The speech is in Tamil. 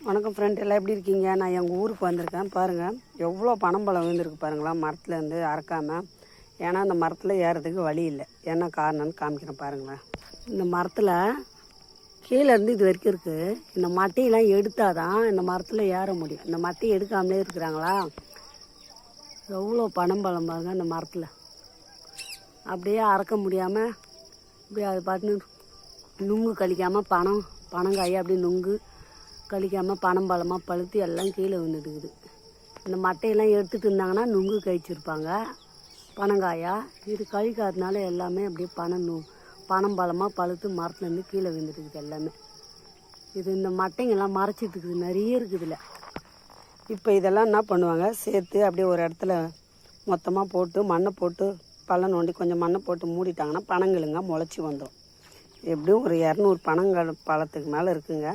வணக்கம் ஃப்ரெண்ட், எல்லாம் எப்படி இருக்கீங்க? நான் எங்கள் ஊருக்கு வந்திருக்கேன். பாருங்கள் எவ்வளோ பனம்பழம் விழுந்துருக்கு பாருங்களா, மரத்துலேருந்து அறக்காமல். ஏன்னா அந்த மரத்தில் ஏறதுக்கு வழி இல்லை. என்ன காரணம்னு காமிக்கிறேன் பாருங்களேன். இந்த மரத்தில் கீழேருந்து இது வரைக்கும் இருக்குது. இந்த மட்டையெல்லாம் எடுத்தால் தான் இந்த மரத்தில் ஏற முடியும். இந்த மட்டையை எடுக்காமலே இருக்கிறாங்களா. எவ்வளோ பனம்பழம் பாருங்க இந்த மரத்தில். அப்படியே அறக்க முடியாமல் அப்படியே அது பார்த்து நுங்கு கழிக்காமல் பனங்காயை அப்படியே நுங்கு கழிக்காமல் பனம்பழமாக பழுத்து எல்லாம் கீழே விழுந்துட்டுக்குது. இந்த மட்டையெல்லாம் எடுத்துகிட்டு இருந்தாங்கன்னா நுங்கு கழிச்சிருப்பாங்க பனங்காயா. இது கழிக்காதனால எல்லாமே அப்படியே பனம்பழமாக பழுத்து மரத்துலேருந்து கீழே விழுந்துட்டுக்குது எல்லாமே. இது இந்த மட்டைங்கெல்லாம் மறைச்சிட்டு இருக்குது, நிறைய இருக்குதுல்ல. இப்போ இதெல்லாம் என்ன பண்ணுவாங்க, சேர்த்து அப்படியே ஒரு இடத்துல மொத்தமாக போட்டு மண்ணை போட்டு பள்ளம் நோண்டி கொஞ்சம் மண்ணை போட்டு மூடிட்டாங்கன்னா பனங்கிழுங்க முளைச்சி வந்துடும். எப்படியும் ஒரு 200 பழத்துக்கு மேலே இருக்குங்க.